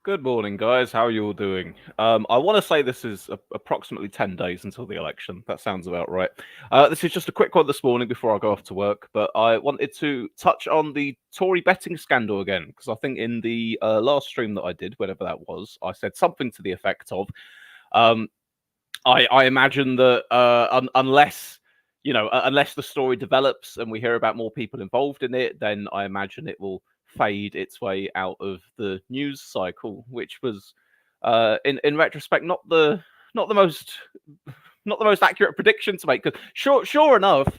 Good morning, guys. How are you all doing? I want to say this is approximately 10 days until the election. That sounds about right. This is just a quick one this morning before I go off to work, but I wanted to touch on the Tory betting scandal again, because I think in the last stream that I did, whatever that was, I said something to the effect of, um, I imagine that unless unless the story develops and we hear about more people involved in it, then I imagine it will fade its way out of the news cycle, which was, in retrospect, not the most not the most accurate prediction to make. Because sure enough,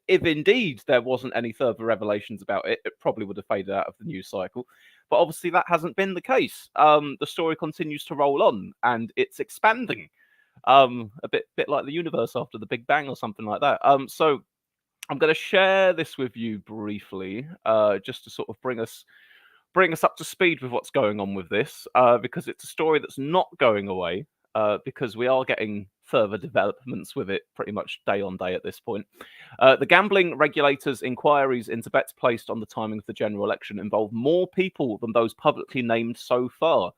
if indeed there wasn't any further revelations about it, it probably would have faded out of the news cycle. But obviously that hasn't been the case. The story continues to roll on, and it's expanding a bit like the universe after the Big Bang or something like that. So I'm going to share this with you briefly, just to sort of bring us up to speed with what's going on with this, because it's a story that's not going away, because we are getting further developments with it pretty much day on day at this point. The gambling regulators' inquiries into bets placed on the timing of the general election involve more people than those publicly named so far.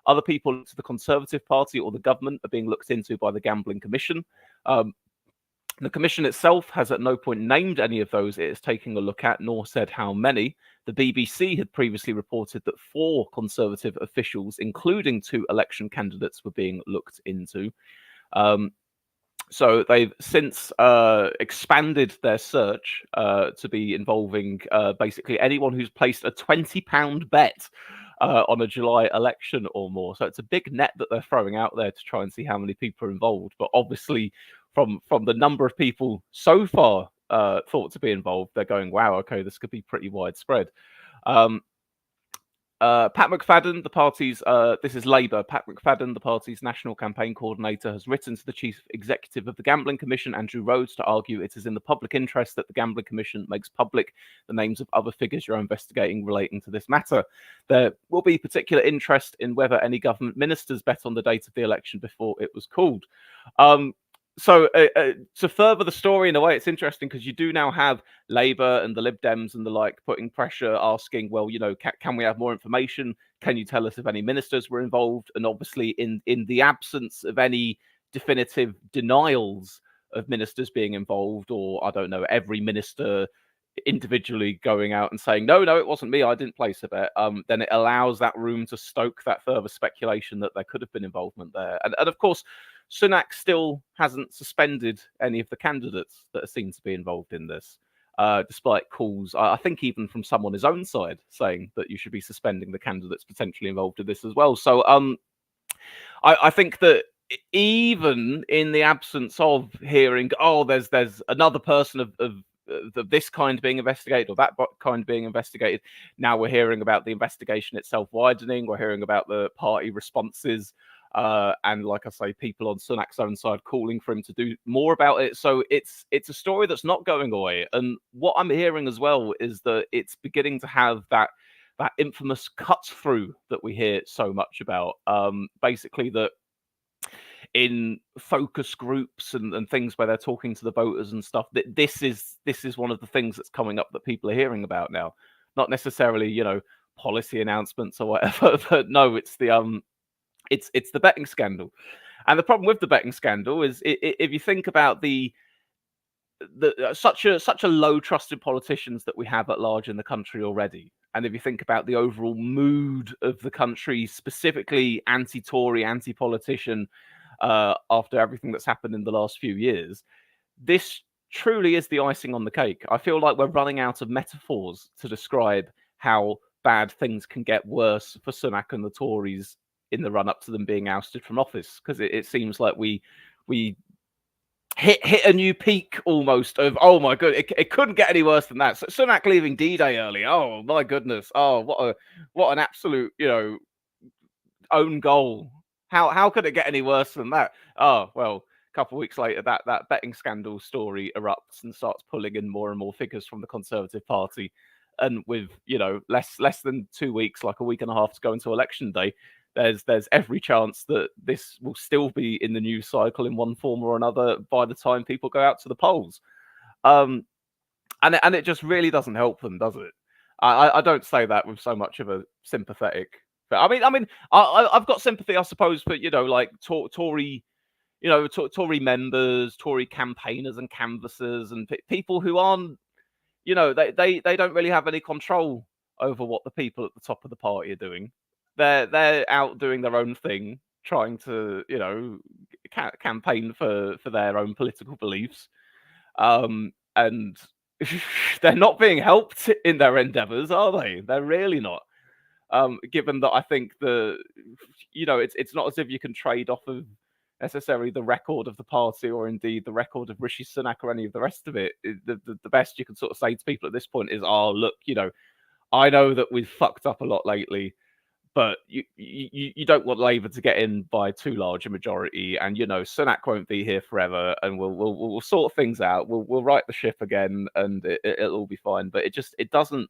Other people linked to the Conservative Party or the government are being looked into by the Gambling Commission. Um, the Commission itself has at no point named any of those it is taking a look at, nor said how many. The BBC had previously reported that 4 Conservative officials, including 2 election candidates, were being looked into. So they've since expanded their search to be involving basically anyone who's placed a £20 bet on a July election or more. So it's a big net that they're throwing out there to try and see how many people are involved. But obviously, from the number of people so far thought to be involved, they're going, wow, okay, this could be pretty widespread. Pat McFadden, the party's this is Labour. Pat McFadden, the party's national campaign coordinator, has written to the chief executive of the Gambling Commission, Andrew Rhodes, to argue it is in the public interest that the Gambling Commission makes public the names of other figures you're investigating relating to this matter. There will be particular interest in whether any government ministers bet on the date of the election before it was called. So to further the story in a way, it's interesting because you do now have Labour and the Lib Dems and the like putting pressure, asking, well, can we have more information? Can you tell us if any ministers were involved? And obviously, in the absence of any definitive denials of ministers being involved, or I don't know, every minister individually going out and saying, no, it wasn't me, I didn't place a bet, then it allows that room to stoke that further speculation that there could have been involvement there. And of course, Sunak still hasn't suspended any of the candidates that are seen to be involved in this, despite calls, I think even from some on his own side, saying that you should be suspending the candidates potentially involved in this as well. So I think that even in the absence of hearing, oh, there's another person of this kind being investigated or that kind being investigated, now we're hearing about the investigation itself widening. We're hearing about the party responses. And like I say, people on Sunak's own side calling for him to do more about it. So it's a story that's not going away. And what I'm hearing as well is that it's beginning to have that infamous cut through that we hear so much about. Basically, that in focus groups and things where they're talking to the voters and stuff, that this is one of the things that's coming up that people are hearing about now. Not necessarily, policy announcements or whatever, but no, it's the it's the betting scandal. And the problem with the betting scandal is, if you think about the such a low trusted politicians that we have at large in the country already, and if you think about the overall mood of the country, specifically anti-Tory, anti-politician, after everything that's happened in the last few years, this truly is the icing on the cake. I feel like we're running out of metaphors to describe how bad things can get worse for Sunak and the Tories in the run up to them being ousted from office, because it seems like we hit a new peak almost of, oh my god, it couldn't get any worse than that. So Sunak leaving D-Day early, oh my goodness, oh what an absolute own goal. How could it get any worse than that? Oh well, a couple of weeks later, that betting scandal story erupts and starts pulling in more and more figures from the Conservative Party, and with less than 2 weeks, like a week and a half to go into election day, there's every chance that this will still be in the news cycle in one form or another by the time people go out to the polls. And it just really doesn't help them, does it? I don't say that with so much of a sympathetic But I've got sympathy, I suppose, for like Tory, Tory members, Tory campaigners and canvassers, and people who aren't, they don't really have any control over what the people at the top of the party are doing. They're out doing their own thing, trying to campaign for their own political beliefs, and they're not being helped in their endeavours, are they? They're really not. Given that I think it's not as if you can trade off of necessarily the record of the party or indeed the record of Rishi Sunak or any of the rest of it. The best you can sort of say to people at this point is, oh, look, I know that we've fucked up a lot lately, but you don't want Labour to get in by too large a majority, and Sunak won't be here forever, and we'll sort things out. We'll right the ship again, and it'll all be fine. But it doesn't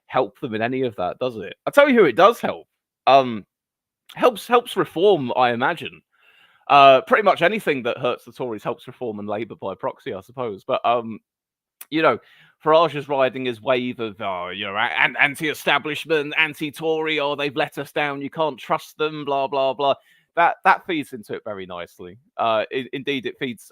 help them in any of that, does it? I'll tell you who it does help. Helps reform, I imagine. Pretty much anything that hurts the Tories helps reform and Labour by proxy, I suppose. But Farage's riding his wave of anti-establishment, anti-Tory, or they've let us down, you can't trust them, blah blah blah. That feeds into it very nicely. Indeed, it feeds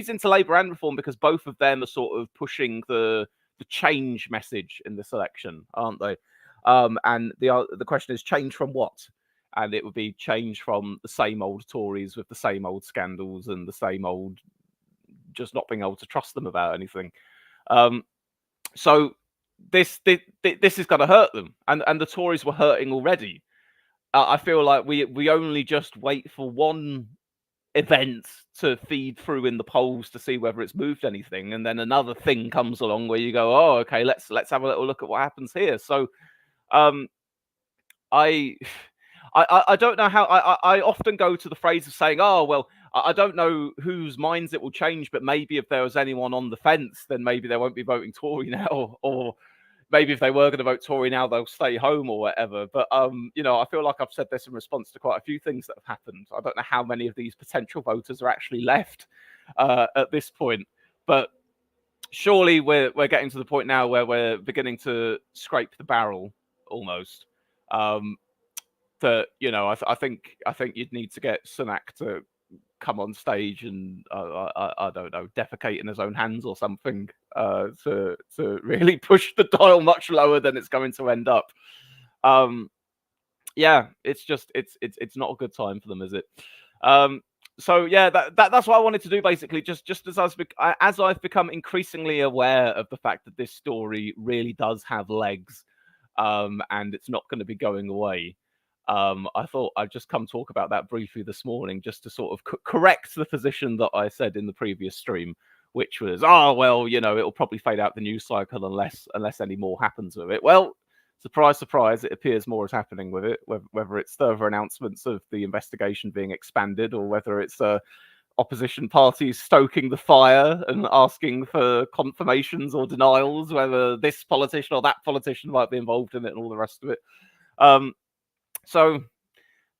into Labour and Reform, because both of them are sort of pushing the change message in this election, aren't they? And the question is, change from what? And it would be change from the same old Tories with the same old scandals and the same old just not being able to trust them about anything. So this is going to hurt them, and the Tories were hurting already. I feel like we only just wait for one event to feed through in the polls to see whether it's moved anything, and then another thing comes along where you go, oh, okay, let's have a little look at what happens here. So, I don't know how. I often go to the phrase of saying, oh, well, I don't know whose minds it will change, but maybe if there was anyone on the fence, then maybe they won't be voting Tory now, or maybe if they were going to vote Tory now, they'll stay home or whatever. But I feel like I've said this in response to quite a few things that have happened. I don't know how many of these potential voters are actually left at this point, but surely we're getting to the point now where we're beginning to scrape the barrel almost. That I think you'd need to get Sunak to come on stage and I don't know, defecate in his own hands or something to really push the dial much lower than it's going to end up. Yeah, it's just it's not a good time for them, is it? So yeah, that's what I wanted to do basically. Just as I've become increasingly aware of the fact that this story really does have legs, and it's not going to be going away. I thought I'd just come talk about that briefly this morning, just to sort of correct the position that I said in the previous stream, which was, oh, well, it'll probably fade out the news cycle unless any more happens with it. Well, surprise, surprise, it appears more is happening with it, whether it's further announcements of the investigation being expanded, or whether it's opposition parties stoking the fire and asking for confirmations or denials, whether this politician or that politician might be involved in it and all the rest of it. So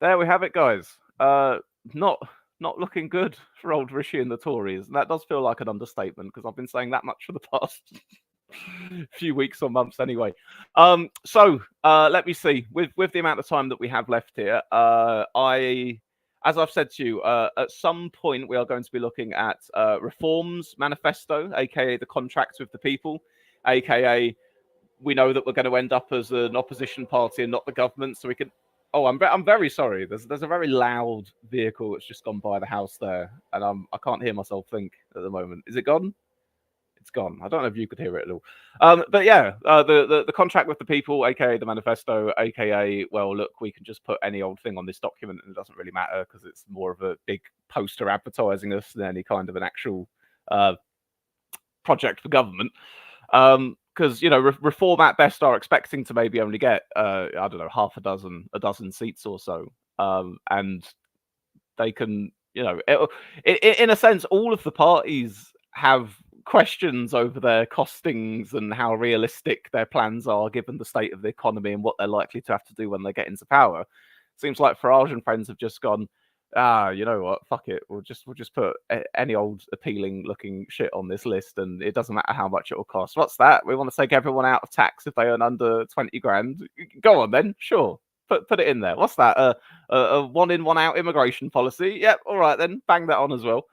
there we have it, guys. Not looking good for old Rishi and the Tories, and that does feel like an understatement, because I've been saying that much for the past few weeks or months anyway. So let me see. With the amount of time that we have left here, as I've said to you, at some point we are going to be looking at Reform's manifesto, aka the contract with the people, aka we know that we're going to end up as an opposition party and not the government, so we can. Oh, I'm very sorry. There's a very loud vehicle that's just gone by the house there, and I can't hear myself think at the moment. Is it gone? It's gone. I don't know if you could hear it at all. But yeah, the contract with the people, aka the manifesto, aka, well, look, we can just put any old thing on this document and it doesn't really matter, because it's more of a big poster advertising us than any kind of an actual project for government. Because Reform at best are expecting to maybe only get I don't know, a dozen seats or so, and they can, in a sense, all of the parties have questions over their costings and how realistic their plans are given the state of the economy and what they're likely to have to do when they get into power. Seems like Farage and friends have just gone, you know what? Fuck it. We'll just put any old appealing looking shit on this list, and it doesn't matter how much it will cost. What's that? We want to take everyone out of tax if they earn under 20 grand. Go on then, sure. put it in there. What's that? A one in, one out immigration policy. Yep. All right, then bang that on as well,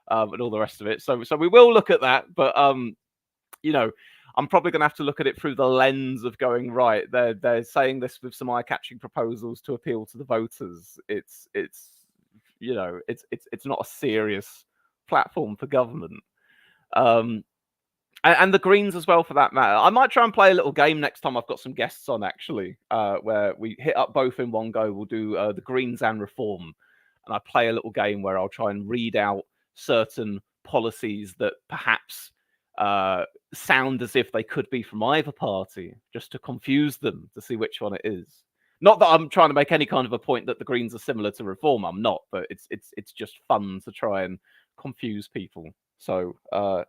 and all the rest of it. So we will look at that, but you know, I'm probably going to have to look at it through the lens of going, right, they're saying this with some eye-catching proposals to appeal to the voters. It's you know, it's not a serious platform for government. And the Greens as well, for that matter. I might try and play a little game next time I've got some guests on, actually, where we hit up both in one go. We'll do the Greens and Reform, and I play a little game where I'll try and read out certain policies that perhaps sound as if they could be from either party, just to confuse them to see which one it is. Not that I'm trying to make any kind of a point that the Greens are similar to Reform. I'm not, but it's just fun to try and confuse people. So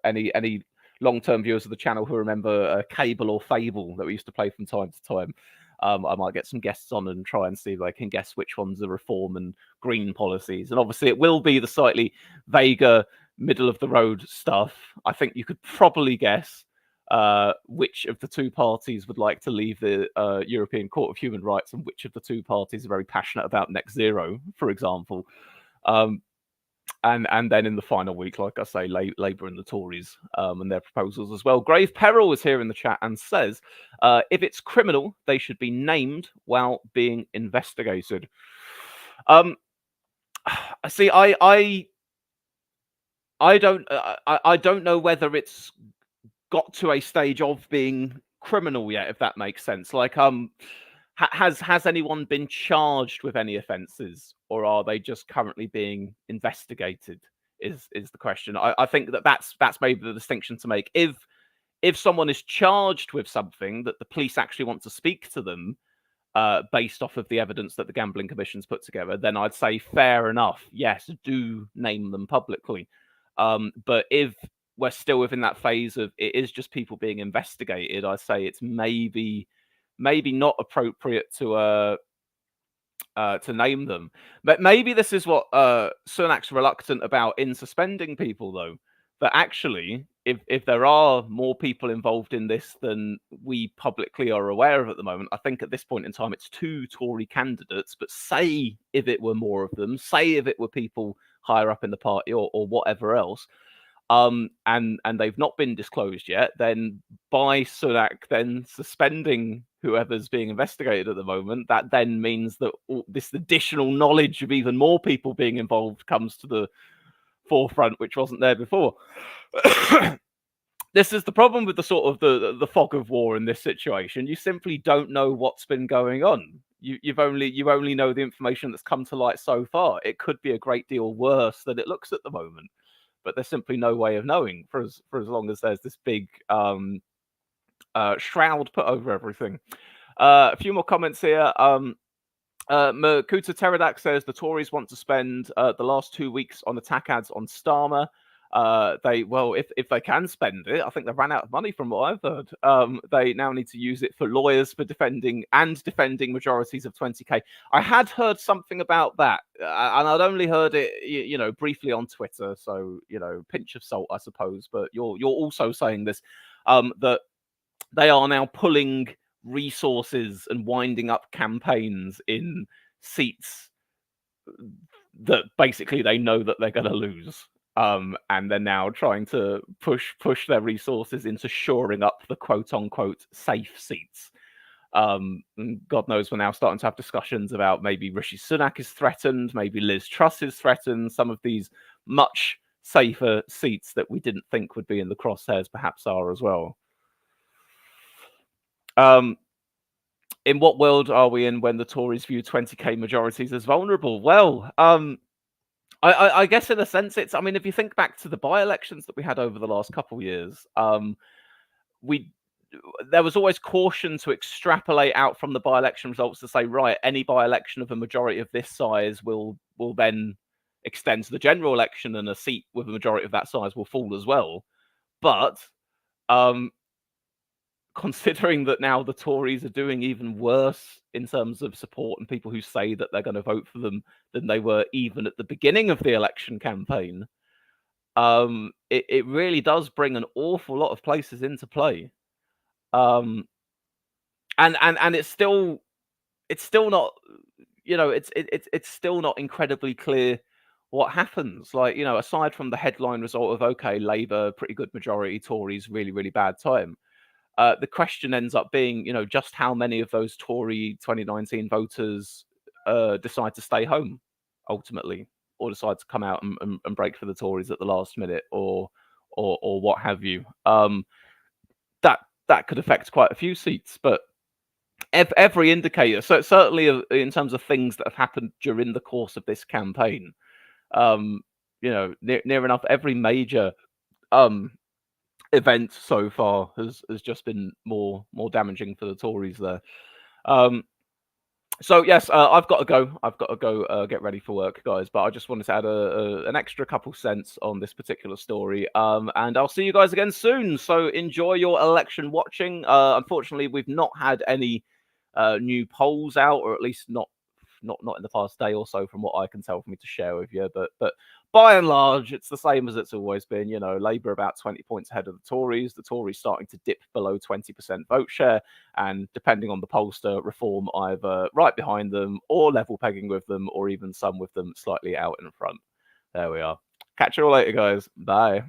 any long-term viewers of the channel who remember Cable or Fable that we used to play from time to time, I might get some guests on and try and see if they can guess which ones are Reform and Green policies. And obviously it will be the slightly vaguer, middle-of-the-road stuff. I think you could probably guess which of the two parties would like to leave the European Court of Human Rights and which of the two parties are very passionate about net zero, for example. And then in the final week, like I say, Labour and the Tories and their proposals as well. Grave Peril is here in the chat and says, if it's criminal, they should be named while being investigated. See, I don't know whether it's got to a stage of being criminal yet, if that makes sense. Like, has anyone been charged with any offences, or are they just currently being investigated? Is the question. I think that's maybe the distinction to make. If someone is charged with something that the police actually want to speak to them based off of the evidence that the Gambling Commission's put together, then I'd say fair enough. Yes, do name them publicly. But if we're still within that phase of it is just people being investigated, I say it's maybe not appropriate to name them. But maybe this is what Sunak's reluctant about in suspending people, though. That actually, if there are more people involved in this than we publicly are aware of at the moment, I think at this point in time it's 2 Tory candidates. But say if it were more of them, say if it were people higher up in the party or whatever else, and they've not been disclosed yet, then by Sunak then suspending whoever's being investigated at the moment, that then means that this additional knowledge of even more people being involved comes to the forefront, which wasn't there before. This is the problem with the sort of the fog of war in this situation. You simply don't know what's been going on. You only know the information that's come to light so far. It could be a great deal worse than it looks at the moment, but there's simply no way of knowing for as long as there's this big shroud put over everything. A few more comments here. Makuta Teradak says the Tories want to spend the last 2 weeks on attack ads on Starmer. If they can spend it, I think they've ran out of money from what I've heard. They now need to use it for lawyers for defending majorities of 20k. I had heard something about that, and I'd only heard it, briefly on Twitter. So, pinch of salt, I suppose. But you're also saying this, that they are now pulling resources and winding up campaigns in seats that basically they know that they're going to lose. And they're now trying to push their resources into shoring up the quote-unquote safe seats. And God knows we're now starting to have discussions about maybe Rishi Sunak is threatened, maybe Liz Truss is threatened. Some of these much safer seats that we didn't think would be in the crosshairs perhaps are as well. In what world are we in when the Tories view 20k majorities as vulnerable? Well, I guess in a sense it's, if you think back to the by-elections that we had over the last couple of years, there was always caution to extrapolate out from the by-election results to say, right, any by-election of a majority of this size will then extend to the general election, and a seat with a majority of that size will fall as well. But considering that now the Tories are doing even worse in terms of support and people who say that they're going to vote for them than they were even at the beginning of the election campaign, it really does bring an awful lot of places into play. And it's still it's still not, it's still not incredibly clear what happens. Like, aside from the headline result of, okay, Labour pretty good majority, Tories really really bad time. The question ends up being, just how many of those Tory 2019 voters decide to stay home ultimately, or decide to come out and break for the Tories at the last minute, or what have you. That that could affect quite a few seats, but every indicator. So certainly in terms of things that have happened during the course of this campaign, um, near enough every major um event so far has just been more damaging for the Tories there. Um, so yes, I've got to go. I've got to go get ready for work, guys. But I just wanted to add an extra couple cents on this particular story. And I'll see you guys again soon. So enjoy your election watching. Unfortunately, we've not had any new polls out, or at least not in the past day or so, from what I can tell, for me to share with you. But by and large, it's the same as it's always been. Labour about 20 points ahead of the Tories. The Tories starting to dip below 20% vote share, and depending on the pollster, Reform either right behind them, or level pegging with them, or even some with them slightly out in front. There we are. Catch you all later, guys. Bye.